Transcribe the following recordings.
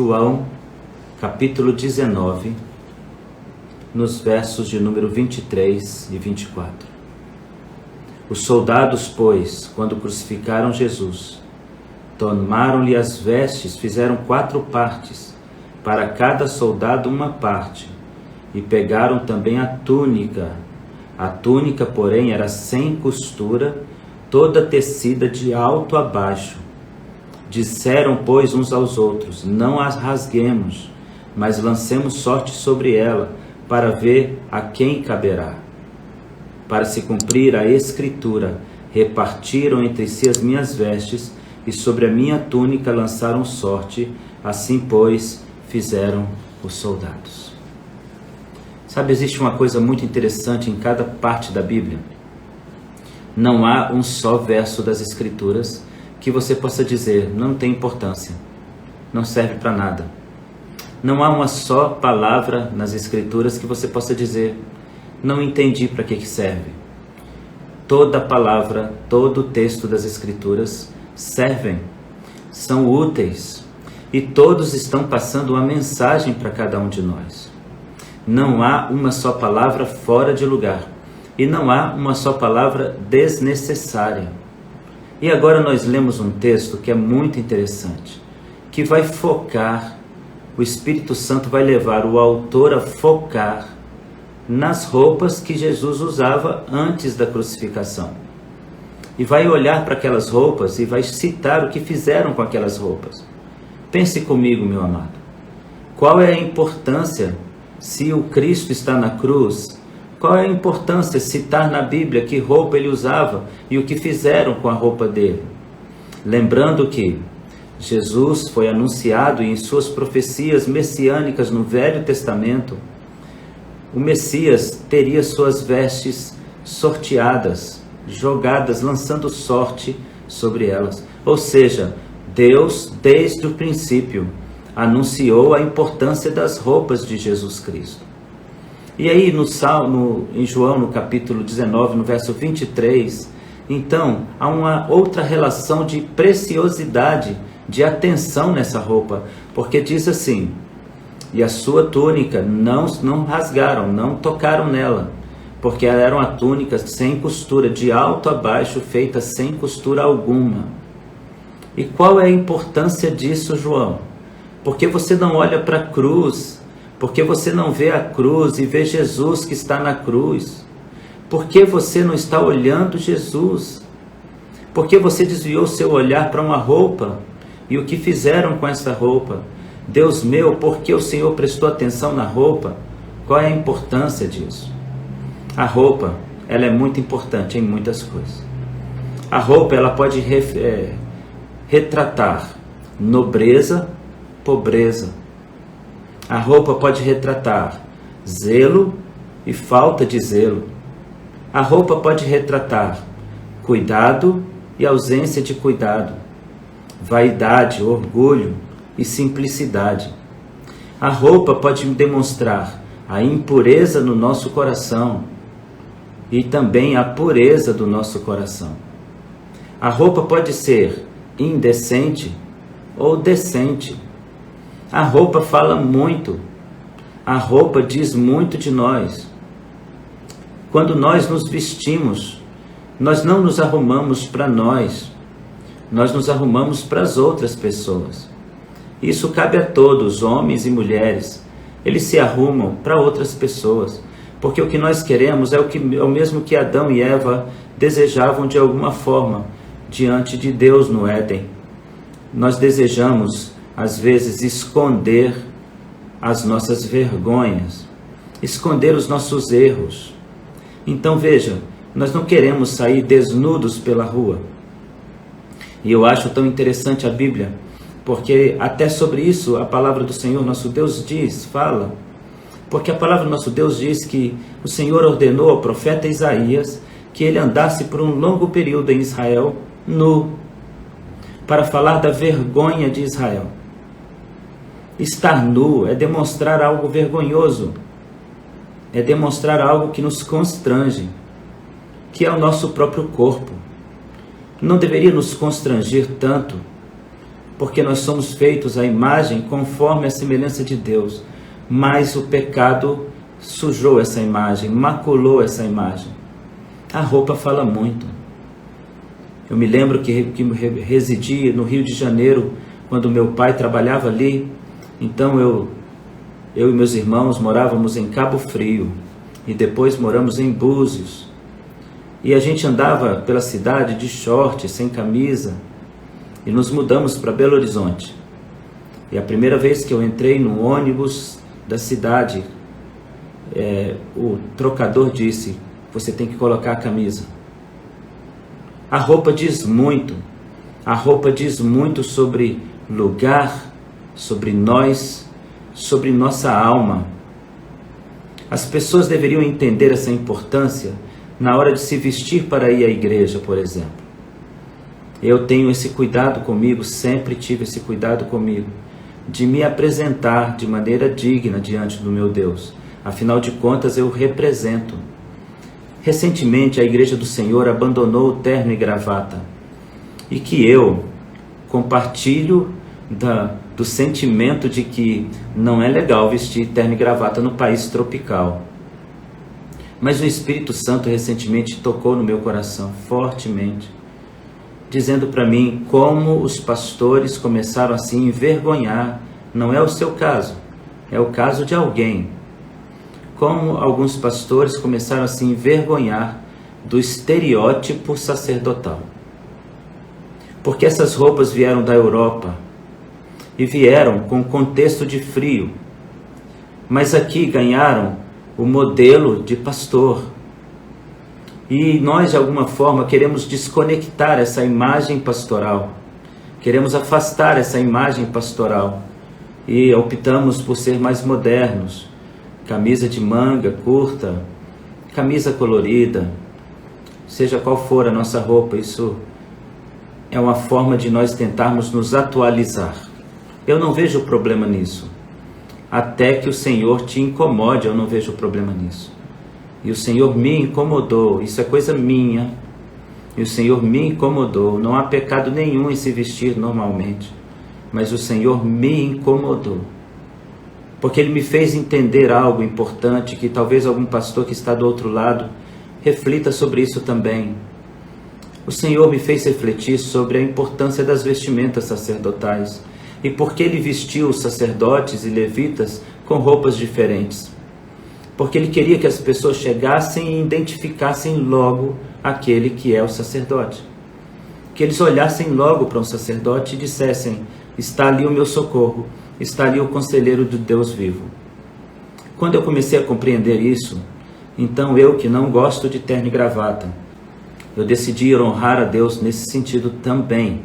João, capítulo 19, nos versos de número 23 e 24. Os soldados, pois, quando crucificaram Jesus, tomaram-lhe as vestes, fizeram 4 partes, para cada soldado uma parte, e pegaram também a túnica. A túnica, porém, era sem costura, toda tecida de alto a baixo. Disseram, pois, uns aos outros: não as rasguemos, mas lancemos sorte sobre ela, para ver a quem caberá. Para se cumprir a Escritura, repartiram entre si as minhas vestes, e sobre a minha túnica lançaram sorte. Assim, pois, fizeram os soldados. Sabe, existe uma coisa muito interessante em cada parte da Bíblia. Não há um só verso das Escrituras que você possa dizer: não tem importância, não serve para nada. Não há uma só palavra nas Escrituras que você possa dizer: não entendi para que serve. Toda palavra, todo texto das Escrituras servem, são úteis, e todos estão passando uma mensagem para cada um de nós. Não há uma só palavra fora de lugar, e não há uma só palavra desnecessária. E agora nós lemos um texto que é muito interessante, que vai focar, o Espírito Santo vai levar o autor a focar nas roupas que Jesus usava antes da crucificação. E vai olhar para aquelas roupas e vai citar o que fizeram com aquelas roupas. Pense comigo, meu amado. Qual é a importância, se o Cristo está na cruz, qual é a importância de citar na Bíblia que roupa ele usava e o que fizeram com a roupa dele? Lembrando que Jesus foi anunciado em suas profecias messiânicas no Velho Testamento, o Messias teria suas vestes sorteadas, jogadas, lançando sorte sobre elas. Ou seja, Deus, desde o princípio, anunciou a importância das roupas de Jesus Cristo. E aí em João, no capítulo 19, no verso 23, então há uma outra relação de preciosidade, de atenção nessa roupa, porque diz assim: e a sua túnica não rasgaram, não tocaram nela, porque ela era uma túnica sem costura, de alto a baixo, feita sem costura alguma. E qual é a importância disso, João? Porque você não olha para a cruz, porque você não vê a cruz e vê Jesus que está na cruz? Por que você não está olhando Jesus? Por que você desviou seu olhar para uma roupa? E o que fizeram com essa roupa? Deus meu, por que o Senhor prestou atenção na roupa? Qual é a importância disso? A roupa, ela é muito importante em muitas coisas. A roupa, ela pode retratar nobreza, pobreza. A roupa pode retratar zelo e falta de zelo. A roupa pode retratar cuidado e ausência de cuidado, vaidade, orgulho e simplicidade. A roupa pode demonstrar a impureza no nosso coração e também a pureza do nosso coração. A roupa pode ser indecente ou decente. A roupa fala muito. A roupa diz muito de nós. Quando nós nos vestimos, nós não nos arrumamos para nós nos arrumamos para as outras pessoas. Isso cabe a todos, homens e mulheres. Eles se arrumam para outras pessoas, porque o que nós queremos é o mesmo que Adão e Eva desejavam de alguma forma diante de Deus no Éden. Nós desejamos, às vezes, esconder as nossas vergonhas, esconder os nossos erros. Então veja, nós não queremos sair desnudos pela rua. E eu acho tão interessante a Bíblia, porque até sobre isso a palavra do Senhor nosso Deus fala. Porque a palavra do nosso Deus diz que o Senhor ordenou ao profeta Isaías que ele andasse por um longo período em Israel nu, para falar da vergonha de Israel. Estar nu é demonstrar algo vergonhoso, é demonstrar algo que nos constrange, que é o nosso próprio corpo. Não deveria nos constranger tanto porque nós somos feitos à imagem conforme a semelhança de Deus. Mas o pecado sujou essa imagem, maculou essa imagem. A roupa fala muito. Eu me lembro que residi no Rio de Janeiro, quando meu pai trabalhava ali. Então eu e meus irmãos morávamos em Cabo Frio e depois moramos em Búzios. E a gente andava pela cidade de short, sem camisa, e nos mudamos para Belo Horizonte. E a primeira vez que eu entrei no ônibus da cidade, o trocador disse: você tem que colocar a camisa. A roupa diz muito. A roupa diz muito sobre lugar, sobre nós, sobre nossa alma. As pessoas deveriam entender essa importância na hora de se vestir para ir à igreja, por exemplo. Eu tenho esse cuidado comigo, sempre tive esse cuidado comigo, de me apresentar de maneira digna diante do meu Deus. Afinal de contas, eu represento. Recentemente, a Igreja do Senhor abandonou o terno e gravata. E que eu compartilho do sentimento de que não é legal vestir terno e gravata no país tropical. Mas o Espírito Santo recentemente tocou no meu coração fortemente, dizendo para mim como os pastores começaram a se envergonhar. Não é o seu caso, é o caso de alguém. Como alguns pastores começaram a se envergonhar do estereótipo sacerdotal. Porque essas roupas vieram da Europa e vieram com contexto de frio, mas aqui ganharam o modelo de pastor. E nós, de alguma forma, queremos desconectar essa imagem pastoral, queremos afastar essa imagem pastoral e optamos por ser mais modernos. Camisa de manga curta, camisa colorida, seja qual for a nossa roupa, isso é uma forma de nós tentarmos nos atualizar. Eu não vejo problema nisso. Até que o Senhor te incomode, eu não vejo problema nisso. E o Senhor me incomodou, isso é coisa minha. E o Senhor me incomodou. Não há pecado nenhum em se vestir normalmente, mas o Senhor me incomodou. Porque Ele me fez entender algo importante, que talvez algum pastor que está do outro lado reflita sobre isso também. O Senhor me fez refletir sobre a importância das vestimentas sacerdotais e por que Ele vestiu os sacerdotes e levitas com roupas diferentes. Porque Ele queria que as pessoas chegassem e identificassem logo aquele que é o sacerdote. Que eles olhassem logo para um sacerdote e dissessem: está ali o meu socorro, está ali o conselheiro do Deus vivo. Quando eu comecei a compreender isso, então eu, que não gosto de terno e gravata, eu decidi honrar a Deus nesse sentido também.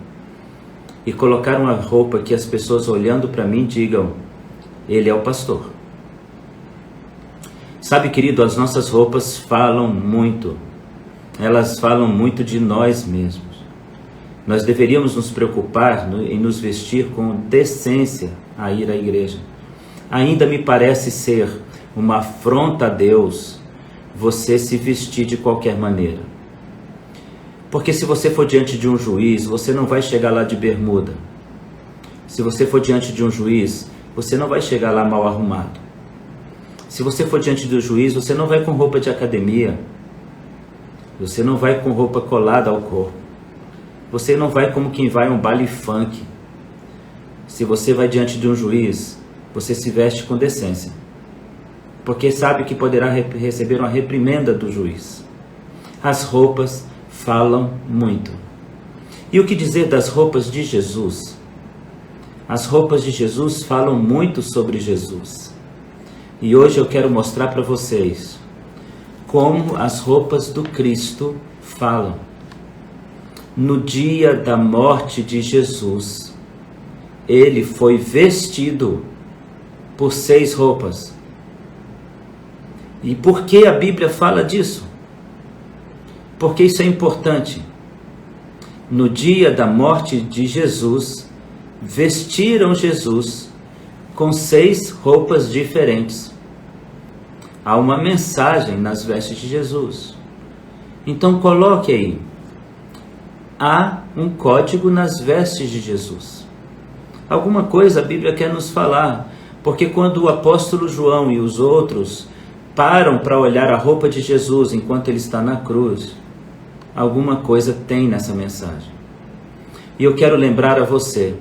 E colocar uma roupa que as pessoas olhando para mim digam: ele é o pastor. Sabe, querido, as nossas roupas falam muito. Elas falam muito de nós mesmos. Nós deveríamos nos preocupar em nos vestir com decência a ir à igreja. Ainda me parece ser uma afronta a Deus você se vestir de qualquer maneira. Porque se você for diante de um juiz, você não vai chegar lá de bermuda. Se você for diante de um juiz, você não vai chegar lá mal arrumado. Se você for diante do juiz, você não vai com roupa de academia. Você não vai com roupa colada ao corpo. Você não vai como quem vai a um baile funk. Se você vai diante de um juiz, você se veste com decência. Porque sabe que poderá receber uma reprimenda do juiz. As roupas falam muito. E o que dizer das roupas de Jesus? As roupas de Jesus falam muito sobre Jesus. E hoje eu quero mostrar para vocês como as roupas do Cristo falam. No dia da morte de Jesus, Ele foi vestido por 6 roupas. E por que a Bíblia fala disso? Porque isso é importante. No dia da morte de Jesus, vestiram Jesus com 6 roupas diferentes. Há uma mensagem nas vestes de Jesus. Então coloque aí. Há um código nas vestes de Jesus. Alguma coisa a Bíblia quer nos falar, porque quando o apóstolo João e os outros param para olhar a roupa de Jesus enquanto ele está na cruz, alguma coisa tem nessa mensagem. E eu quero lembrar a você,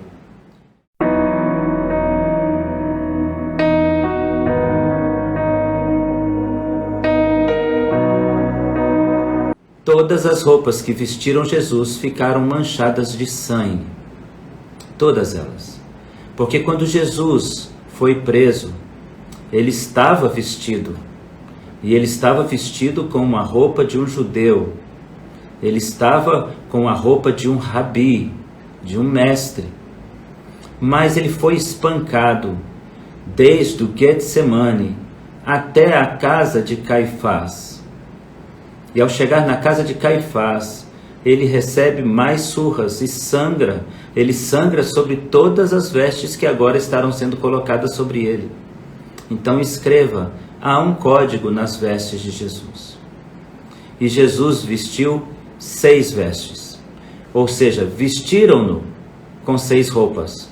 todas as roupas que vestiram Jesus ficaram manchadas de sangue. Todas elas. Porque quando Jesus foi preso, ele estava vestido. E ele estava vestido com uma roupa de um judeu. Ele estava com a roupa de um rabi, de um mestre. Mas ele foi espancado desde o Getsemane até a casa de Caifás. E ao chegar na casa de Caifás, ele recebe mais surras e sangra. Ele sangra sobre todas as vestes que agora estarão sendo colocadas sobre ele. Então escreva, há um código nas vestes de Jesus. E Jesus vestiu 6 vestes. Ou seja, vestiram-no com 6 roupas.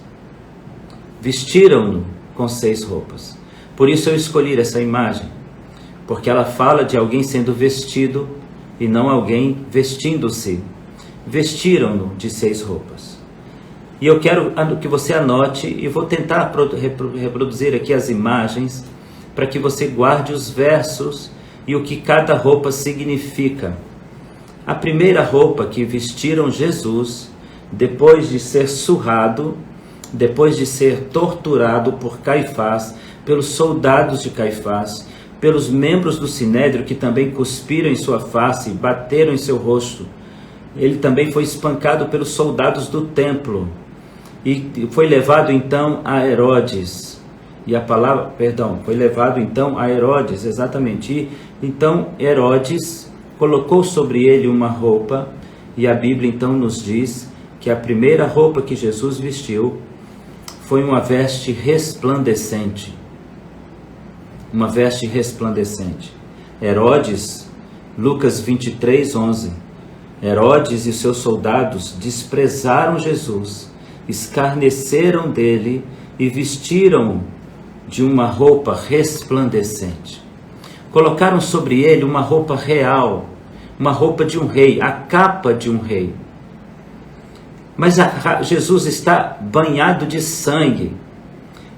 Vestiram-no com 6 roupas. Por isso eu escolhi essa imagem. Porque ela fala de alguém sendo vestido e não alguém vestindo-se. Vestiram-no de 6 roupas. E eu quero que você anote e vou tentar reproduzir aqui as imagens para que você guarde os versos e o que cada roupa significa. A primeira roupa que vestiram Jesus, depois de ser surrado, depois de ser torturado por Caifás, pelos soldados de Caifás, pelos membros do Sinédrio que também cuspiram em sua face, bateram em seu rosto. Ele também foi espancado pelos soldados do templo e foi levado então a Herodes. Foi levado então a Herodes, exatamente. E então Herodes colocou sobre ele uma roupa e a Bíblia então nos diz que a primeira roupa que Jesus vestiu foi uma veste resplandecente. Uma veste resplandecente. Herodes, Lucas 23, 11. Herodes e seus soldados desprezaram Jesus, escarneceram dele e vestiram-o de uma roupa resplandecente. Colocaram sobre ele uma roupa real, uma roupa de um rei, a capa de um rei. Mas Jesus está banhado de sangue.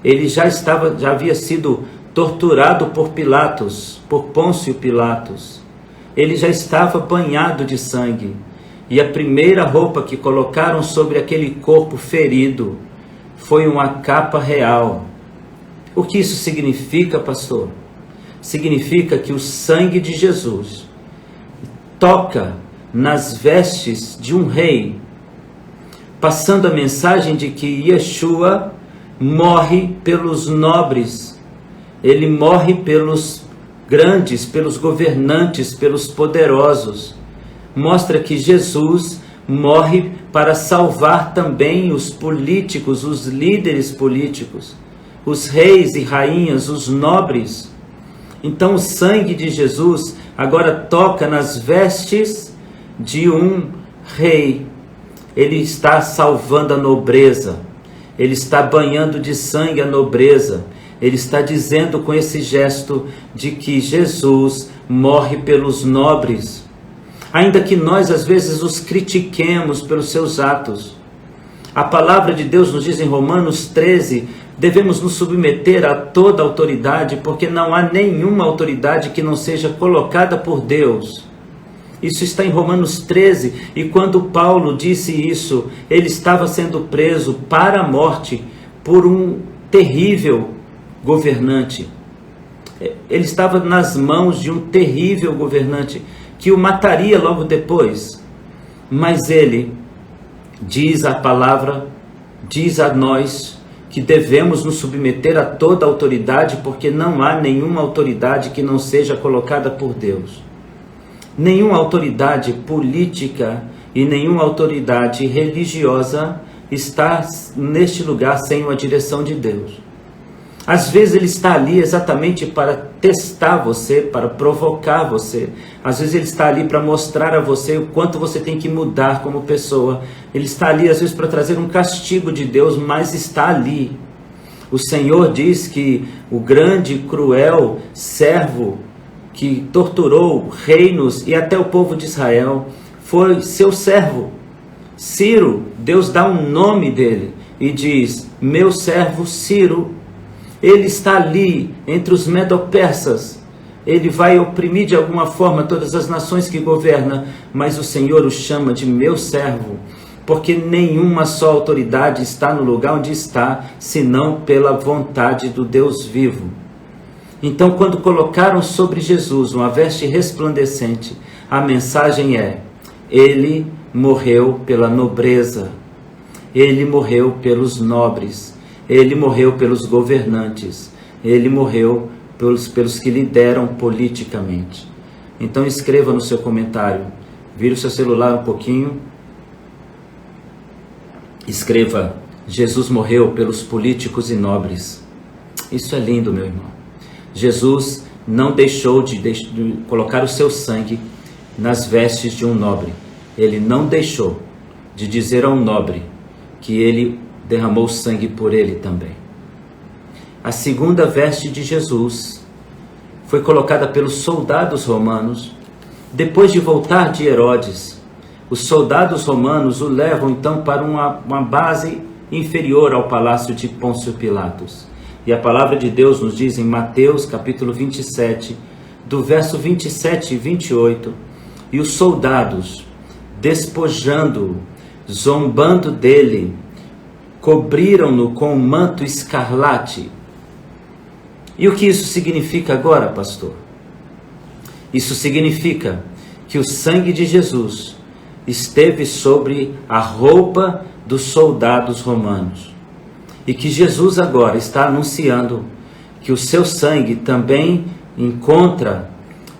Ele já havia sido torturado por Pilatos, por Pôncio Pilatos. Ele já estava banhado de sangue. E a primeira roupa que colocaram sobre aquele corpo ferido foi uma capa real. O que isso significa, pastor? Significa que o sangue de Jesus toca nas vestes de um rei, passando a mensagem de que Yeshua morre pelos nobres. Ele morre pelos grandes, pelos governantes, pelos poderosos. Mostra que Jesus morre para salvar também os políticos, os líderes políticos, os reis e rainhas, os nobres. Então o sangue de Jesus agora toca nas vestes de um rei. Ele está salvando a nobreza. Ele está banhando de sangue a nobreza. Ele está dizendo com esse gesto de que Jesus morre pelos nobres. Ainda que nós às vezes os critiquemos pelos seus atos. A palavra de Deus nos diz em Romanos 13, devemos nos submeter a toda autoridade, porque não há nenhuma autoridade que não seja colocada por Deus. Isso está em Romanos 13, e quando Paulo disse isso, ele estava sendo preso para a morte por um terrível governante. Ele estava nas mãos de um terrível governante que o mataria logo depois. Mas ele diz a palavra, diz a nós que devemos nos submeter a toda autoridade, porque não há nenhuma autoridade que não seja colocada por Deus. Nenhuma autoridade política e nenhuma autoridade religiosa está neste lugar sem uma direção de Deus. Às vezes ele está ali exatamente para testar você, para provocar você. Às vezes ele está ali para mostrar a você o quanto você tem que mudar como pessoa. Ele está ali às vezes para trazer um castigo de Deus, mas está ali. O Senhor diz que o grande e cruel servo que torturou reinos e até o povo de Israel foi seu servo. Ciro, Deus dá um nome dele e diz: meu servo Ciro. Ele está ali entre os medo-persas. Ele vai oprimir de alguma forma todas as nações que governa, mas o Senhor o chama de meu servo, porque nenhuma só autoridade está no lugar onde está, senão pela vontade do Deus vivo. Então, quando colocaram sobre Jesus uma veste resplandecente, a mensagem é: ele morreu pela nobreza, ele morreu pelos nobres, ele morreu pelos governantes, ele morreu pelos que lideram politicamente. Então escreva no seu comentário, vira o seu celular um pouquinho, escreva: Jesus morreu pelos políticos e nobres. Isso é lindo, meu irmão. Jesus não deixou de colocar o seu sangue nas vestes de um nobre. Ele não deixou de dizer a um nobre que ele derramou sangue por ele também. A segunda veste de Jesus foi colocada pelos soldados romanos depois de voltar de Herodes. Os soldados romanos o levam então para uma base inferior ao palácio de Pôncio Pilatos. E a palavra de Deus nos diz em Mateus capítulo 27, do verso 27 e 28, e os soldados, despojando-o, zombando dele, cobriram-no com um manto escarlate. E o que isso significa agora, pastor? Isso significa que o sangue de Jesus esteve sobre a roupa dos soldados romanos. E que Jesus agora está anunciando que o seu sangue também encontra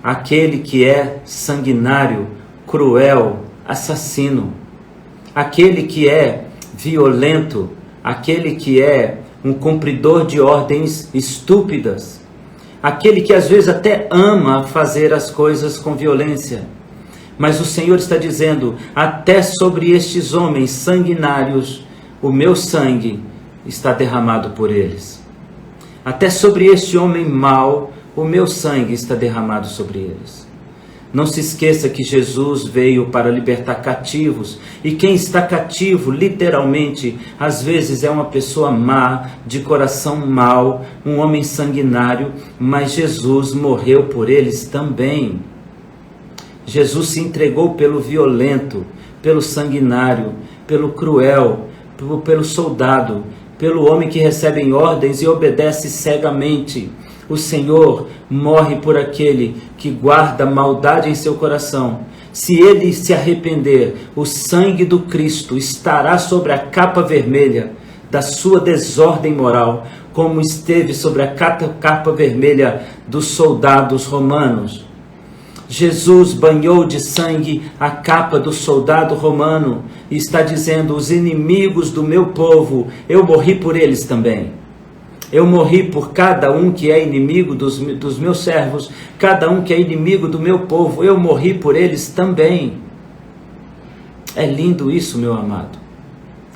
aquele que é sanguinário, cruel, assassino, aquele que é violento, aquele que é um cumpridor de ordens estúpidas, aquele que às vezes até ama fazer as coisas com violência. Mas o Senhor está dizendo: até sobre estes homens sanguinários, o meu sangue está derramado por eles. Até sobre este homem mau, o meu sangue está derramado sobre eles. Não se esqueça que Jesus veio para libertar cativos, e quem está cativo, literalmente, às vezes é uma pessoa má, de coração mau, um homem sanguinário, mas Jesus morreu por eles também. Jesus se entregou pelo violento, pelo sanguinário, pelo cruel, pelo soldado, pelo homem que recebe ordens e obedece cegamente. O Senhor morre por aquele que guarda maldade em seu coração. Se ele se arrepender, o sangue do Cristo estará sobre a capa vermelha da sua desordem moral, como esteve sobre a capa vermelha dos soldados romanos. Jesus banhou de sangue a capa do soldado romano e está dizendo: os inimigos do meu povo, eu morri por eles também. Eu morri por cada um que é inimigo dos meus servos, cada um que é inimigo do meu povo, eu morri por eles também. É lindo isso, meu amado.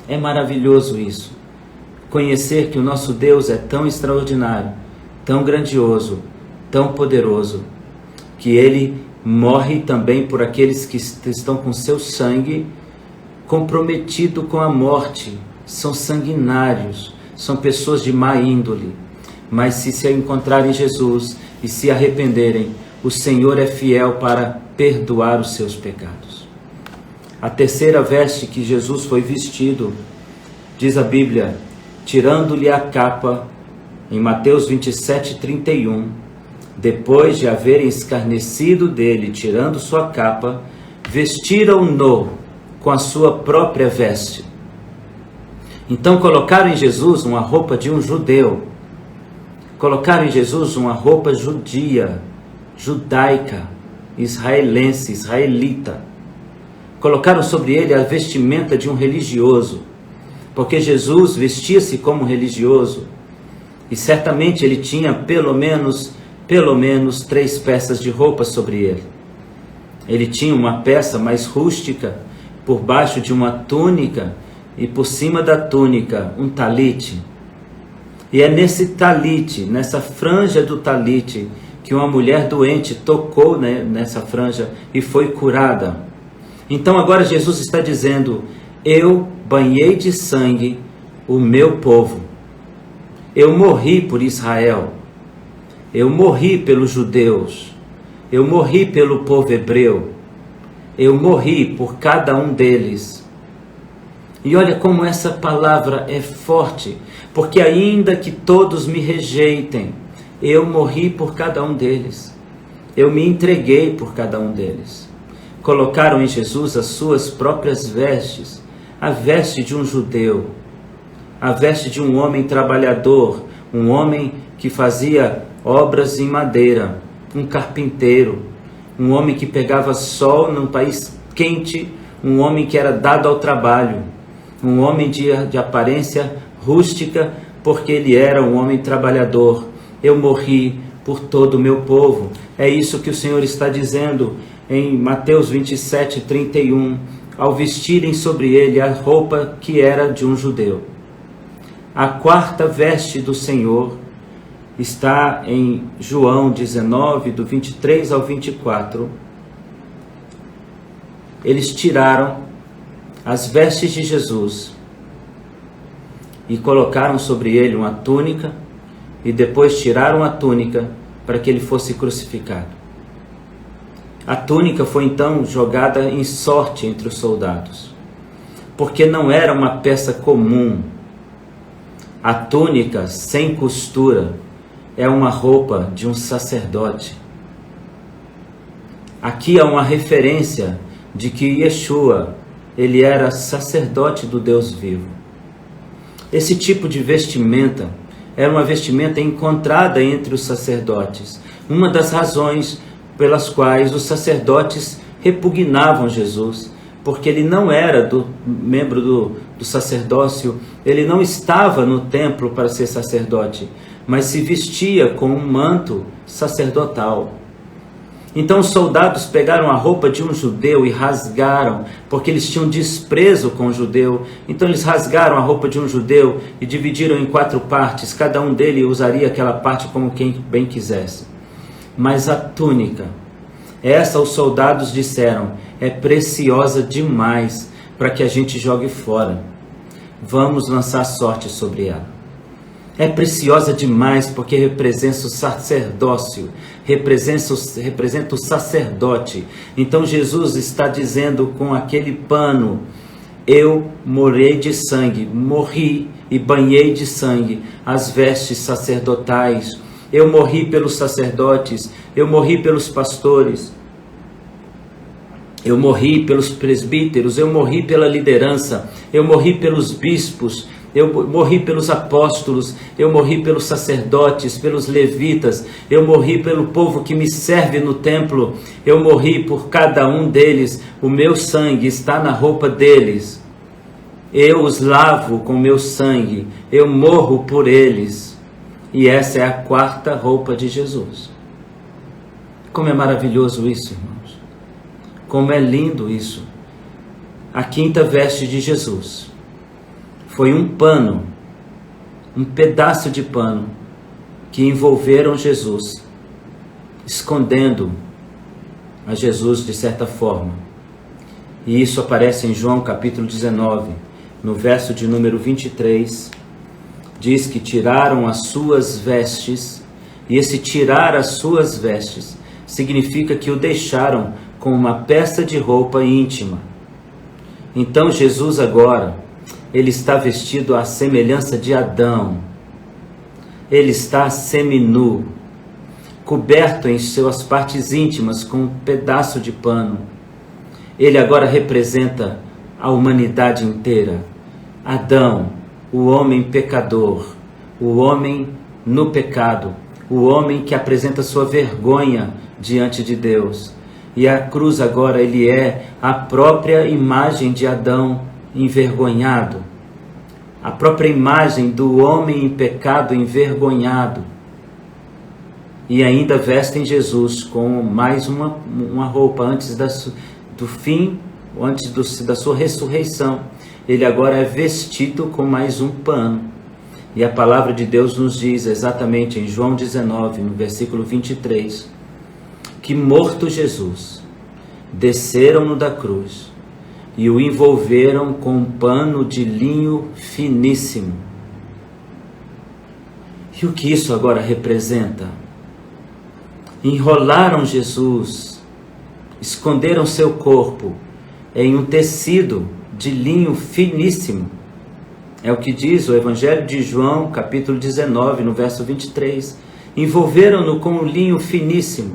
É maravilhoso isso. Conhecer que o nosso Deus é tão extraordinário, tão grandioso, tão poderoso, que Ele morre também por aqueles que estão com seu sangue comprometido com a morte. São sanguinários, são pessoas de má índole, mas se encontrarem Jesus e se arrependerem, o Senhor é fiel para perdoar os seus pecados. A terceira veste que Jesus foi vestido, diz a Bíblia, tirando-lhe a capa, em Mateus 27:31, depois de haverem escarnecido dele, tirando sua capa, vestiram-no com a sua própria veste. Então colocaram em Jesus uma roupa de um judeu, colocaram em Jesus uma roupa judia, judaica, israelense, israelita. Colocaram sobre ele a vestimenta de um religioso, porque Jesus vestia-se como religioso. E certamente ele tinha pelo menos 3 peças de roupa sobre ele. Ele tinha uma peça mais rústica por baixo de uma túnica e por cima da túnica um talite. E é nesse talite, nessa franja do talite, que uma mulher doente tocou, né, nessa franja e foi curada. Então agora Jesus está dizendo: eu banhei de sangue o meu povo. Eu morri por Israel. Eu morri pelos judeus. Eu morri pelo povo hebreu. Eu morri por cada um deles. E olha como essa palavra é forte, porque ainda que todos me rejeitem, eu morri por cada um deles. Eu me entreguei por cada um deles. Colocaram em Jesus as suas próprias vestes, a veste de um judeu, a veste de um homem trabalhador, um homem que fazia obras em madeira, um carpinteiro, um homem que pegava sol num país quente, um homem que era dado ao trabalho, um homem de aparência rústica, porque ele era um homem trabalhador. Eu morri por todo o meu povo. É isso que o Senhor está dizendo em Mateus 27:31, ao vestirem sobre ele a roupa que era de um judeu. A quarta veste do Senhor está em João 19, do 23 ao 24. Eles tiraram as vestes de Jesus e colocaram sobre ele uma túnica, e depois tiraram a túnica para que ele fosse crucificado. A túnica foi então jogada em sorte entre os soldados, porque não era uma peça comum. A túnica sem costura é uma roupa de um sacerdote. Aqui há uma referência de que Yeshua, ele era sacerdote do Deus vivo. Esse tipo de vestimenta era uma vestimenta encontrada entre os sacerdotes. Uma das razões pelas quais os sacerdotes repugnavam Jesus, porque ele não era membro do sacerdócio, ele não estava no templo para ser sacerdote, mas se vestia com um manto sacerdotal. Então os soldados pegaram a roupa de um judeu e rasgaram, porque eles tinham desprezo com o judeu. Então eles rasgaram a roupa de um judeu e dividiram em 4 partes. Cada um deles usaria aquela parte como quem bem quisesse. Mas a túnica, essa os soldados disseram, é preciosa demais para que a gente jogue fora. Vamos lançar sorte sobre ela. É preciosa demais porque representa o sacerdócio, representa o sacerdote. Então Jesus está dizendo com aquele pano: eu morei de sangue, morri e banhei de sangue as vestes sacerdotais. Eu morri pelos sacerdotes, eu morri pelos pastores, eu morri pelos presbíteros, eu morri pela liderança, eu morri pelos bispos, eu morri pelos apóstolos, eu morri pelos sacerdotes, pelos levitas, eu morri pelo povo que me serve no templo, eu morri por cada um deles, o meu sangue está na roupa deles, eu os lavo com meu sangue, eu morro por eles. E essa é a 4ª roupa de Jesus. Como é maravilhoso isso, irmãos. Como é lindo isso. A 5ª veste de Jesus foi um pano, um pedaço de pano que envolveram Jesus, escondendo a Jesus de certa forma. E isso aparece em João capítulo 19, no verso de número 23, diz que tiraram as suas vestes, e esse tirar as suas vestes significa que o deixaram com uma peça de roupa íntima. Então Jesus agora, ele está vestido à semelhança de Adão. Ele está seminu, coberto em suas partes íntimas com um pedaço de pano. Ele agora representa a humanidade inteira. Adão, o homem pecador, o homem no pecado, o homem que apresenta sua vergonha diante de Deus. E a cruz agora, ele é a própria imagem de Adão envergonhado. a própria imagem do homem em pecado envergonhado. E ainda vestem Jesus com mais uma roupa antes do fim, antes da sua ressurreição. Ele agora é vestido com mais um pano. E a palavra de Deus nos diz exatamente em João 19, no versículo 23, que morto Jesus, desceram-no da cruz e o envolveram com um pano de linho finíssimo. E o que isso agora representa? Enrolaram Jesus, esconderam seu corpo em um tecido de linho finíssimo. É o que diz o Evangelho de João, capítulo 19, no verso 23. Envolveram-no com um linho finíssimo.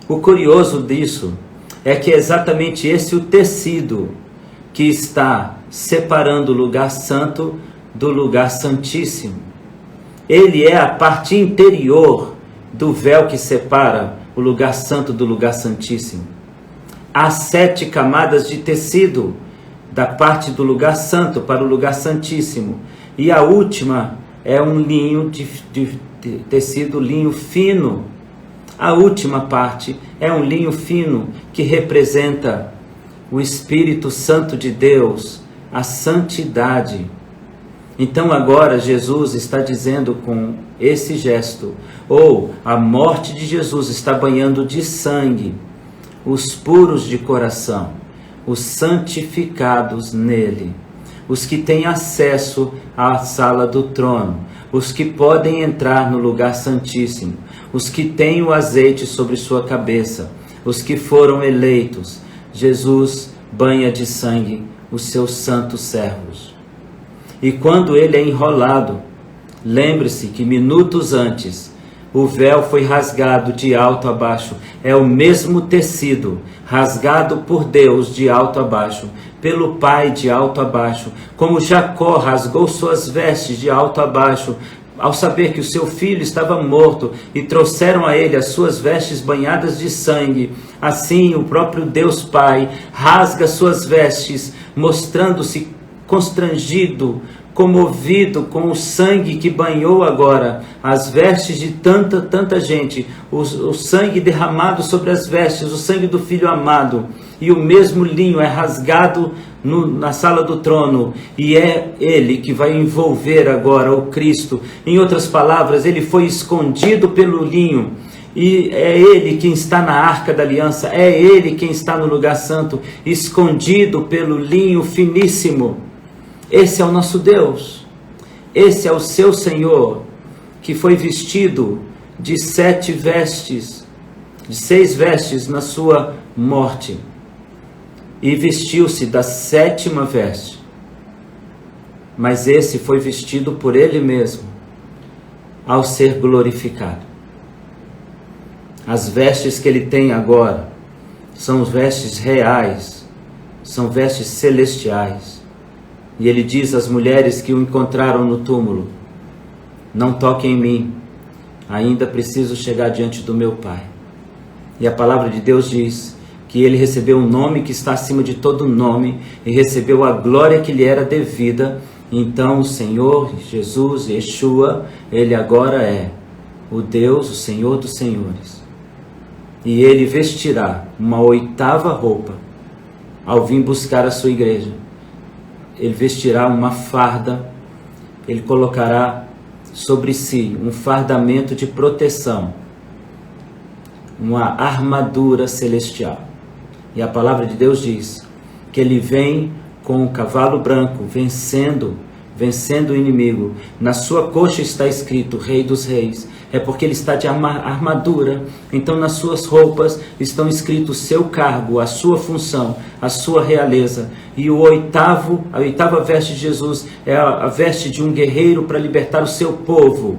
O curioso disso é que é exatamente esse o tecido que está separando o lugar santo do lugar santíssimo. Ele é a parte interior do véu que separa o lugar santo do lugar santíssimo. Há 7 camadas de tecido da parte do lugar santo para o lugar santíssimo. E a última é um linho de tecido, linho fino. A última parte é um linho fino que representa o Espírito Santo de Deus, a santidade. Então agora Jesus está dizendo com esse gesto, a morte de Jesus está banhando de sangue os puros de coração, os santificados nele, os que têm acesso à sala do trono, os que podem entrar no lugar santíssimo, os que têm o azeite sobre sua cabeça, os que foram eleitos. Jesus banha de sangue os seus santos servos. E quando ele é enrolado, lembre-se que minutos antes, o véu foi rasgado de alto a baixo. É o mesmo tecido, rasgado por Deus de alto a baixo, pelo Pai de alto a baixo. Como Jacó rasgou suas vestes de alto a baixo, ao saber que o seu filho estava morto, e trouxeram a ele as suas vestes banhadas de sangue, assim o próprio Deus Pai rasga suas vestes, mostrando-se constrangido, comovido com o sangue que banhou agora as vestes de tanta gente, o sangue derramado sobre as vestes, o sangue do Filho amado, e o mesmo linho é rasgado na sala do trono, e é ele que vai envolver agora o Cristo. Em outras palavras, ele foi escondido pelo linho, e é ele quem está na arca da aliança, é ele quem está no lugar santo, escondido pelo linho finíssimo. Esse é o nosso Deus, esse é o seu Senhor, que foi vestido de 7 vestes, de 6 vestes na sua morte, e vestiu-se da 7ª veste, mas esse foi vestido por ele mesmo, ao ser glorificado. As vestes que ele tem agora, são vestes reais, são vestes celestiais. E ele diz às mulheres que o encontraram no túmulo: não toquem em mim, ainda preciso chegar diante do meu Pai. E a palavra de Deus diz que ele recebeu um nome que está acima de todo nome, e recebeu a glória que lhe era devida. Então o Senhor Jesus, Yeshua, ele agora é o Deus, o Senhor dos senhores. E ele vestirá uma 8ª roupa ao vir buscar a sua igreja. Ele vestirá uma farda, ele colocará sobre si um fardamento de proteção, uma armadura celestial. E a palavra de Deus diz que ele vem com o cavalo branco, vencendo o inimigo. Na sua coxa está escrito Rei dos Reis. É porque ele está de armadura. Então nas suas roupas estão escritos o seu cargo, a sua função, a sua realeza. E a 8ª veste de Jesus é a veste de um guerreiro para libertar o seu povo.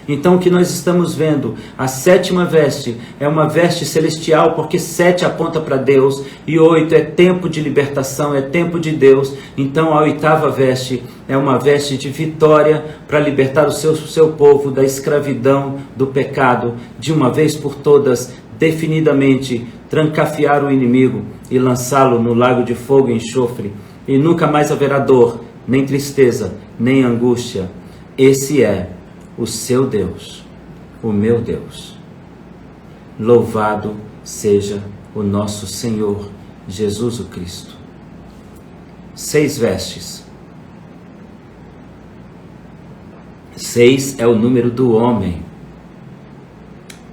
Então o que nós estamos vendo, a 7ª veste é uma veste celestial, porque 7 aponta para Deus e 8 é tempo de libertação, é tempo de Deus. Então a 8ª veste é uma veste de vitória para libertar o seu povo da escravidão, do pecado, de uma vez por todas, definidamente, trancafiar o inimigo e lançá-lo no lago de fogo e enxofre. E nunca mais haverá dor, nem tristeza, nem angústia. Esse é o seu Deus, o meu Deus. Louvado seja o nosso Senhor Jesus o Cristo. 6 vestes. 6 é o número do homem.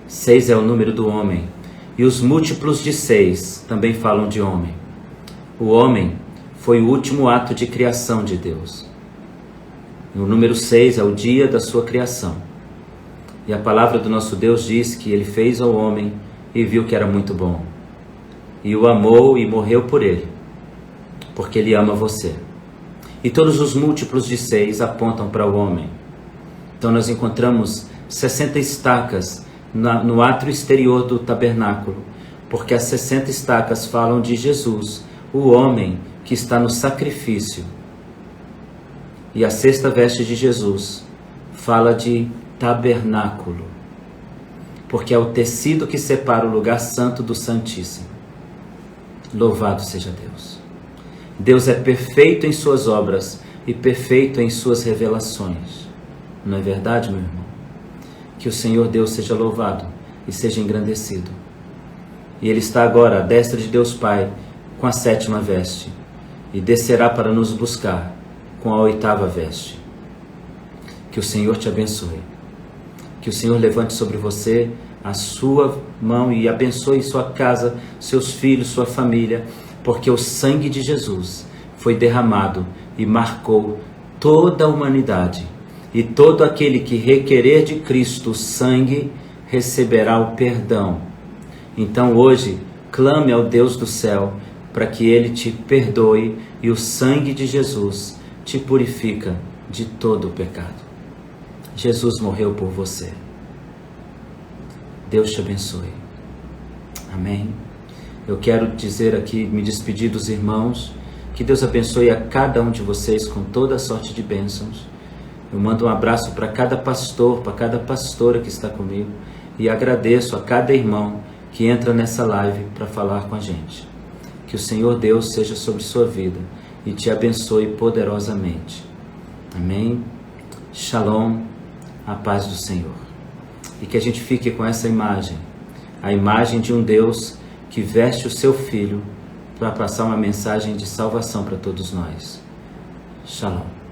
6 é o número do homem. E os múltiplos de 6 também falam de homem. O homem foi o último ato de criação de Deus. O número 6 é o dia da sua criação. E a palavra do nosso Deus diz que ele fez ao homem e viu que era muito bom. E o amou e morreu por ele, porque ele ama você. E todos os múltiplos de 6 apontam para o homem. Então nós encontramos 60 estacas no átrio exterior do tabernáculo, porque as 60 estacas falam de Jesus, o homem que está no sacrifício. E a 6ª veste de Jesus fala de tabernáculo, porque é o tecido que separa o lugar santo do santíssimo. Louvado seja Deus. Deus é perfeito em suas obras e perfeito em suas revelações. Não é verdade, meu irmão? Que o Senhor Deus seja louvado e seja engrandecido. E Ele está agora à destra de Deus Pai com a 7ª veste e descerá para nos buscar com a 8ª veste. Que o Senhor te abençoe. Que o Senhor levante sobre você a sua mão e abençoe sua casa, seus filhos, sua família, porque o sangue de Jesus foi derramado e marcou toda a humanidade. E todo aquele que requerer de Cristo o sangue receberá o perdão. Então hoje, clame ao Deus do céu para que Ele te perdoe e o sangue de Jesus te purifica de todo o pecado. Jesus morreu por você. Deus te abençoe. Amém. Eu quero dizer aqui, me despedir dos irmãos, que Deus abençoe a cada um de vocês com toda a sorte de bênçãos. Eu mando um abraço para cada pastor, para cada pastora que está comigo e agradeço a cada irmão que entra nessa live para falar com a gente. Que o Senhor Deus seja sobre sua vida e te abençoe poderosamente. Amém? Shalom, a paz do Senhor. E que a gente fique com essa imagem, a imagem de um Deus que veste o seu Filho para passar uma mensagem de salvação para todos nós. Shalom.